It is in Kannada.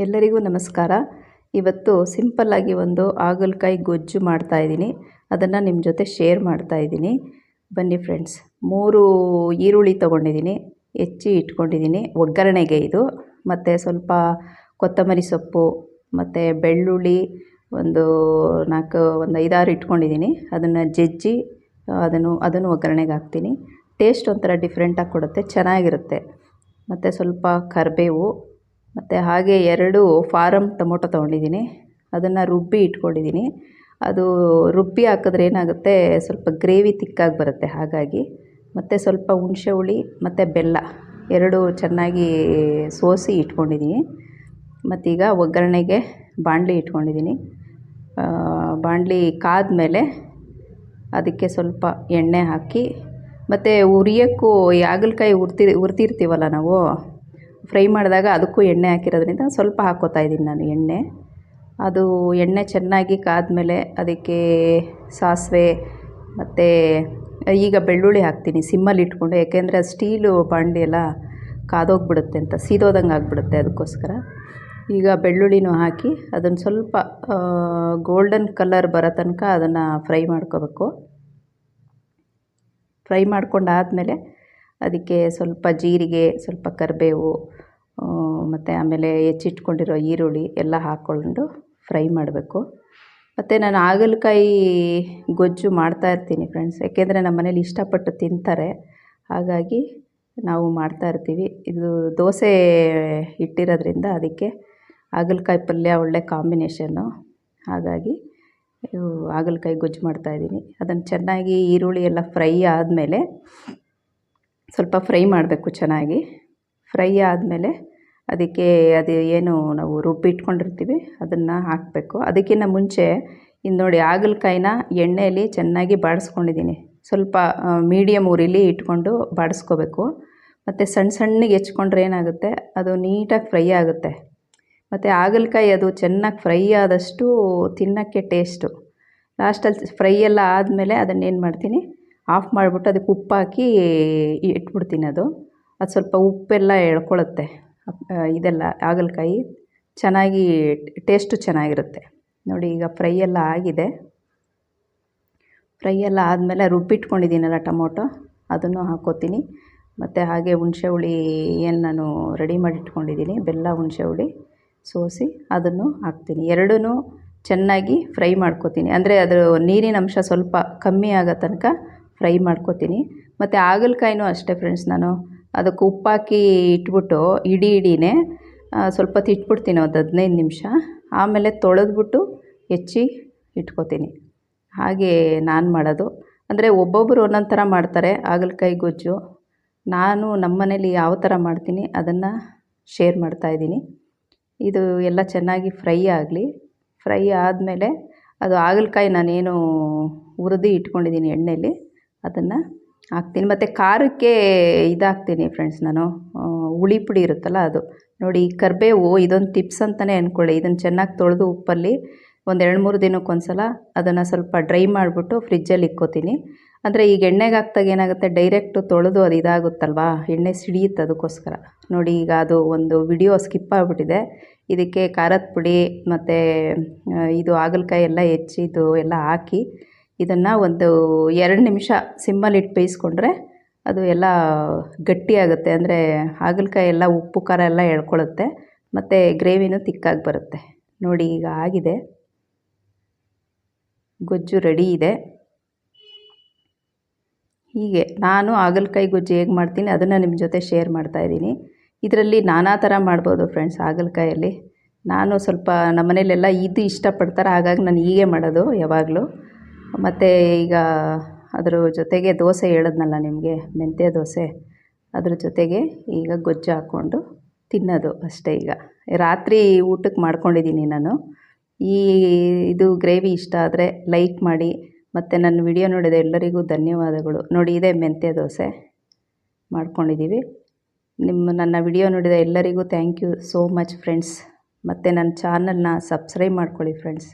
ಎಲ್ಲರಿಗೂ ನಮಸ್ಕಾರ. ಇವತ್ತು ಸಿಂಪಲ್ಲಾಗಿ ಒಂದು ಹಾಗಲಕಾಯಿ ಗೊಜ್ಜು ಮಾಡ್ತಾಯಿದ್ದೀನಿ. ಅದನ್ನು ನಿಮ್ಮ ಜೊತೆ ಶೇರ್ ಮಾಡ್ತಾಯಿದ್ದೀನಿ. ಬನ್ನಿ ಫ್ರೆಂಡ್ಸ್. 3 ಈರುಳ್ಳಿ ತೊಗೊಂಡಿದ್ದೀನಿ, ಹೆಚ್ಚಿ ಇಟ್ಕೊಂಡಿದ್ದೀನಿ ಒಗ್ಗರಣೆಗೆ ಇದು. ಮತ್ತು ಸ್ವಲ್ಪ ಕೊತ್ತಂಬರಿ ಸೊಪ್ಪು ಮತ್ತು ಬೆಳ್ಳುಳ್ಳಿ ಒಂದು 5-6 ಇಟ್ಕೊಂಡಿದ್ದೀನಿ. ಅದನ್ನು ಜಜ್ಜಿ ಅದನ್ನು ಒಗ್ಗರಣೆಗೆ ಹಾಕ್ತೀನಿ. ಟೇಸ್ಟ್ ಒಂಥರ ಡಿಫ್ರೆಂಟಾಗಿ ಕೊಡುತ್ತೆ, ಚೆನ್ನಾಗಿರುತ್ತೆ. ಮತ್ತು ಸ್ವಲ್ಪ ಕರಿಬೇವು ಮತ್ತು ಹಾಗೆ 2 ಫಾರಮ್ ಟೊಮೊಟೊ ತೊಗೊಂಡಿದ್ದೀನಿ. ಅದನ್ನು ರುಬ್ಬಿ ಇಟ್ಕೊಂಡಿದ್ದೀನಿ. ಅದು ರುಬ್ಬಿ ಹಾಕಿದ್ರೆ ಏನಾಗುತ್ತೆ, ಸ್ವಲ್ಪ ಗ್ರೇವಿ ತಿಕ್ಕಾಗಿ ಬರುತ್ತೆ. ಹಾಗಾಗಿ ಮತ್ತು ಸ್ವಲ್ಪ ಹುಣಸೆ ಹುಳಿ ಮತ್ತು ಬೆಲ್ಲ 2 ಚೆನ್ನಾಗಿ ಸೋಸಿ ಇಟ್ಕೊಂಡಿದ್ದೀನಿ. ಮತ್ತೀಗ ಒಗ್ಗರಣೆಗೆ ಬಾಣಲಿ ಇಟ್ಕೊಂಡಿದ್ದೀನಿ. ಬಾಣಲಿ ಕಾದ್ಮೇಲೆ ಅದಕ್ಕೆ ಸ್ವಲ್ಪ ಎಣ್ಣೆ ಹಾಕಿ, ಮತ್ತು ಉರಿಯೋಕ್ಕೂ ಈ ಹಾಗಲಕಾಯಿ ಹುರ್ತಿರ್ತೀವಲ್ಲ ನಾವು ಫ್ರೈ ಮಾಡಿದಾಗ, ಅದಕ್ಕೂ ಎಣ್ಣೆ ಹಾಕಿರೋದ್ರಿಂದ ಸ್ವಲ್ಪ ಹಾಕ್ಕೋತಾ ಇದ್ದೀನಿ ನಾನು ಎಣ್ಣೆ. ಅದು ಎಣ್ಣೆ ಚೆನ್ನಾಗಿ ಕಾದ್ಮೇಲೆ ಅದಕ್ಕೆ ಸಾಸಿವೆ ಮತ್ತು ಈಗ ಬೆಳ್ಳುಳ್ಳಿ ಹಾಕ್ತೀನಿ ಸಿಮ್ಮಲ್ಲಿ ಇಟ್ಕೊಂಡು. ಯಾಕೆಂದರೆ ಅದು ಸ್ಟೀಲು ಬಾಣಲಿ ಎಲ್ಲ ಕಾದೋಗ್ಬಿಡುತ್ತೆ ಅಂತ, ಸೀದೋದಂಗೆ ಆಗಿಬಿಡುತ್ತೆ. ಅದಕ್ಕೋಸ್ಕರ ಈಗ ಬೆಳ್ಳುಳ್ಳಿನೂ ಹಾಕಿ ಅದನ್ನು ಸ್ವಲ್ಪ ಗೋಲ್ಡನ್ ಕಲರ್ ಬರೋ ತನಕ ಅದನ್ನು ಫ್ರೈ ಮಾಡ್ಕೋಬೇಕು. ಫ್ರೈ ಮಾಡ್ಕೊಂಡಾದಮೇಲೆ ಅದಕ್ಕೆ ಸ್ವಲ್ಪ ಜೀರಿಗೆ, ಸ್ವಲ್ಪ ಕರಿಬೇವು ಮತ್ತು ಆಮೇಲೆ ಹೆಚ್ಚಿಟ್ಕೊಂಡಿರೋ ಈರುಳ್ಳಿ ಎಲ್ಲ ಹಾಕ್ಕೊಂಡು ಫ್ರೈ ಮಾಡಬೇಕು. ಮತ್ತು ನಾನು ಹಾಗಲಕಾಯಿ ಗೊಜ್ಜು ಮಾಡ್ತಾಯಿರ್ತೀನಿ ಫ್ರೆಂಡ್ಸ್. ಯಾಕೆಂದರೆ ನಮ್ಮ ಮನೇಲಿ ಇಷ್ಟಪಟ್ಟು ತಿಂತಾರೆ. ಹಾಗಾಗಿ ನಾವು ಮಾಡ್ತಾಯಿರ್ತೀವಿ. ಇದು ದೋಸೆ ಇಟ್ಟಿರೋದ್ರಿಂದ ಅದಕ್ಕೆ ಹಾಗಲಕಾಯಿ ಪಲ್ಯ ಒಳ್ಳೆ ಕಾಂಬಿನೇಷನ್ನು. ಹಾಗಾಗಿ ಹಾಗಲಕಾಯಿ ಗೊಜ್ಜು ಮಾಡ್ತಾಯಿದ್ದೀನಿ. ಅದನ್ನು ಚೆನ್ನಾಗಿ ಈರುಳ್ಳಿ ಎಲ್ಲ ಫ್ರೈ ಆದಮೇಲೆ ಸ್ವಲ್ಪ ಫ್ರೈ ಮಾಡಬೇಕು ಚೆನ್ನಾಗಿ. ಫ್ರೈ ಆದಮೇಲೆ ಅದಕ್ಕೆ ಅದು ಏನು ನಾವು ರುಬ್ಬಿಟ್ಕೊಂಡಿರ್ತೀವಿ ಅದನ್ನು ಹಾಕಬೇಕು. ಅದಕ್ಕಿಂತ ಮುಂಚೆ ಇನ್ನು ನೋಡಿ, ಹಾಗಲಕಾಯಿನ ಎಣ್ಣೆಯಲ್ಲಿ ಚೆನ್ನಾಗಿ ಬಾಡಿಸ್ಕೊಂಡಿದ್ದೀನಿ. ಸ್ವಲ್ಪ ಮೀಡಿಯಮ್ ಉರಿಲಿ ಇಟ್ಕೊಂಡು ಬಾಡಿಸ್ಕೋಬೇಕು. ಮತ್ತು ಸಣ್ಣಗೆ ಹೆಚ್ಕೊಂಡ್ರೆ ಏನಾಗುತ್ತೆ, ಅದು ನೀಟಾಗಿ ಫ್ರೈ ಆಗುತ್ತೆ. ಮತ್ತು ಹಾಗಲಕಾಯಿ ಅದು ಚೆನ್ನಾಗಿ ಫ್ರೈ ಆದಷ್ಟು ತಿನ್ನೋಕ್ಕೆ ಟೇಸ್ಟು. ಲಾಸ್ಟಲ್ಲಿ ಫ್ರೈ ಎಲ್ಲ ಆದಮೇಲೆ ಅದನ್ನೇನು ಮಾಡ್ತೀನಿ, ಆಫ್ ಮಾಡಿಬಿಟ್ಟು ಅದಕ್ಕೆ ಉಪ್ಪು ಹಾಕಿ ಇಟ್ಬಿಡ್ತೀನಿ. ಅದು ಸ್ವಲ್ಪ ಉಪ್ಪೆಲ್ಲ ಎಳ್ಕೊಳ್ಳುತ್ತೆ. ಇದೆಲ್ಲ ಹಾಗಲಕಾಯಿ ಚೆನ್ನಾಗಿ ಟೇಸ್ಟು ಚೆನ್ನಾಗಿರುತ್ತೆ. ನೋಡಿ, ಈಗ ಫ್ರೈ ಎಲ್ಲ ಆಗಿದೆ. ಫ್ರೈ ಎಲ್ಲ ಆದಮೇಲೆ ರುಬ್ಬಿಟ್ಕೊಂಡಿದ್ದೀನಲ್ಲ ಟೊಮೊಟೊ, ಅದನ್ನು ಹಾಕ್ಕೋತೀನಿ. ಮತ್ತು ಹಾಗೆ ಹುಣಸೆ ಹುಳಿ ಏನು ನಾನು ರೆಡಿ ಮಾಡಿ ಇಟ್ಕೊಂಡಿದ್ದೀನಿ, ಬೆಲ್ಲ ಹುಣಸೆ ಹುಳಿ ಸೋಸಿ ಅದನ್ನು ಹಾಕ್ತೀನಿ. ಎರಡೂ ಚೆನ್ನಾಗಿ ಫ್ರೈ ಮಾಡ್ಕೋತೀನಿ. ಅಂದರೆ ಅದರ ನೀರಿನ ಅಂಶ ಸ್ವಲ್ಪ ಕಮ್ಮಿ ಆಗೋ ತನಕ ಫ್ರೈ ಮಾಡ್ಕೋತೀನಿ. ಮತ್ತು ಹಾಗಲಕಾಯಿನೂ ಅಷ್ಟೇ ಫ್ರೆಂಡ್ಸ್, ನಾನು ಅದಕ್ಕೆ ಉಪ್ಪು ಹಾಕಿ ಇಟ್ಬಿಟ್ಟು ಇಡೀನೇ ಸ್ವಲ್ಪ ಹೊತ್ತು ಇಟ್ಬಿಡ್ತೀನಿ, ಒಂದು 15 ನಿಮಿಷ. ಆಮೇಲೆ ತೊಳೆದ್ಬಿಟ್ಟು ಹೆಚ್ಚಿ ಇಟ್ಕೋತೀನಿ. ಹಾಗೆ ನಾನು ಮಾಡೋದು. ಅಂದರೆ ಒಬ್ಬೊಬ್ಬರು ಒಂದೊಂದು ಥರ ಮಾಡ್ತಾರೆ ಹಾಗಲಕಾಯಿ ಗೊಜ್ಜು. ನಾನು ನಮ್ಮ ಮನೇಲಿ ಯಾವ ಥರ ಮಾಡ್ತೀನಿ ಅದನ್ನು ಶೇರ್ ಮಾಡ್ತಾಯಿದ್ದೀನಿ. ಇದು ಎಲ್ಲ ಚೆನ್ನಾಗಿ ಫ್ರೈ ಆಗಲಿ. ಫ್ರೈ ಆದಮೇಲೆ ಅದು ಹಾಗಲಕಾಯಿ ನಾನೇನು ಹುರಿದು ಇಟ್ಕೊಂಡಿದ್ದೀನಿ ಎಣ್ಣೆಯಲ್ಲಿ, ಅದನ್ನು ಹಾಕ್ತೀನಿ. ಮತ್ತು ಖಾರಕ್ಕೆ ಇದಾಕ್ತೀನಿ ಫ್ರೆಂಡ್ಸ್, ನಾನು ಹುಳಿ ಪುಡಿ ಇರುತ್ತಲ್ಲ ಅದು. ನೋಡಿ, ಕರಿಬೇವು ಇದೊಂದು ಟಿಪ್ಸ್ ಅಂತಲೇ ಅಂದ್ಕೊಳ್ಳಿ. ಇದನ್ನು ಚೆನ್ನಾಗಿ ತೊಳೆದು ಉಪ್ಪಲ್ಲಿ ಒಂದು 2-3 ದಿನಕ್ಕೊಂದು ಸಲ ಅದನ್ನು ಸ್ವಲ್ಪ ಡ್ರೈ ಮಾಡಿಬಿಟ್ಟು ಫ್ರಿಜ್ಜಲ್ಲಿ ಇಕ್ಕೋತೀನಿ. ಅಂದರೆ ಈಗ ಎಣ್ಣೆಗೆ ಹಾಕ್ದಾಗ ಏನಾಗುತ್ತೆ, ಡೈರೆಕ್ಟು ತೊಳೆದು ಅದು ಇದಾಗುತ್ತಲ್ವಾ, ಎಣ್ಣೆ ಸಿಡಿಯುತ್ತೆ. ಅದಕ್ಕೋಸ್ಕರ ನೋಡಿ, ಈಗ ಅದು ಒಂದು ವಿಡಿಯೋ ಸ್ಕಿಪ್ ಆಗಿಬಿಟ್ಟಿದೆ. ಇದಕ್ಕೆ ಖಾರದ ಪುಡಿ ಮತ್ತು ಇದು ಹಾಗಲಕಾಯಿ ಎಲ್ಲ ಹೆಚ್ಚಿದ್ದು ಎಲ್ಲ ಹಾಕಿ ಇದನ್ನು ಒಂದು 2 ನಿಮಿಷ ಸಿಮ್ಮಲ್ಲಿಟ್ಟು ಬೇಯಿಸ್ಕೊಂಡ್ರೆ ಅದು ಎಲ್ಲ ಗಟ್ಟಿಯಾಗುತ್ತೆ. ಅಂದರೆ ಹಾಗಲಕಾಯಿ ಎಲ್ಲ ಉಪ್ಪು ಖಾರ ಎಲ್ಲ ಎಳ್ಕೊಳ್ಳುತ್ತೆ. ಮತ್ತು ಗ್ರೇವಿನೂ ತಿಕ್ಕಾಗಿ ಬರುತ್ತೆ. ನೋಡಿ, ಈಗ ಆಗಿದೆ, ಗೊಜ್ಜು ರೆಡಿ ಇದೆ. ಹೀಗೆ ನಾನು ಹಾಗಲಕಾಯಿ ಗೊಜ್ಜು ಹೇಗೆ ಮಾಡ್ತೀನಿ ಅದನ್ನು ನಿಮ್ಮ ಜೊತೆ ಶೇರ್ ಮಾಡ್ತಾಯಿದ್ದೀನಿ. ಇದರಲ್ಲಿ ನಾನಾ ಥರ ಮಾಡ್ಬೋದು ಫ್ರೆಂಡ್ಸ್ ಹಾಗಲಕಾಯಲ್ಲಿ. ನಾನು ಸ್ವಲ್ಪ ನಮ್ಮ ಮನೇಲೆಲ್ಲ ಇದು ಇಷ್ಟಪಡ್ತಾರೆ, ಹಾಗಾಗಿ ನಾನು ಹೀಗೆ ಮಾಡೋದು ಯಾವಾಗಲೂ. ಮತ್ತು ಈಗ ಅದ್ರ ಜೊತೆಗೆ ದೋಸೆ ಹೇಳಿದ್ನಲ್ಲ ನಿಮಗೆ, ಮೆಂತ್ಯ ದೋಸೆ, ಅದ್ರ ಜೊತೆಗೆ ಈಗ ಗೊಜ್ಜು ಹಾಕ್ಕೊಂಡು ತಿನ್ನೋದು ಅಷ್ಟೇ. ಈಗ ರಾತ್ರಿ ಊಟಕ್ಕೆ ಮಾಡ್ಕೊಂಡಿದ್ದೀನಿ ನಾನು. ಇದು ಗ್ರೇವಿ ಇಷ್ಟ ಆದರೆ ಲೈಕ್ ಮಾಡಿ. ಮತ್ತು ನನ್ನ ವಿಡಿಯೋ ನೋಡಿದ ಎಲ್ಲರಿಗೂ ಧನ್ಯವಾದಗಳು. ನೋಡಿ, ಇದೇ ಮೆಂತ್ಯ ದೋಸೆ ಮಾಡ್ಕೊಂಡಿದ್ದೀವಿ. ನನ್ನ ವಿಡಿಯೋ ನೋಡಿದ ಎಲ್ಲರಿಗೂ thank you so much friends. ಮತ್ತು ನನ್ನ ಚಾನಲ್ನ ಸಬ್ಸ್ಕ್ರೈಬ್ ಮಾಡ್ಕೊಳ್ಳಿ ಫ್ರೆಂಡ್ಸ್.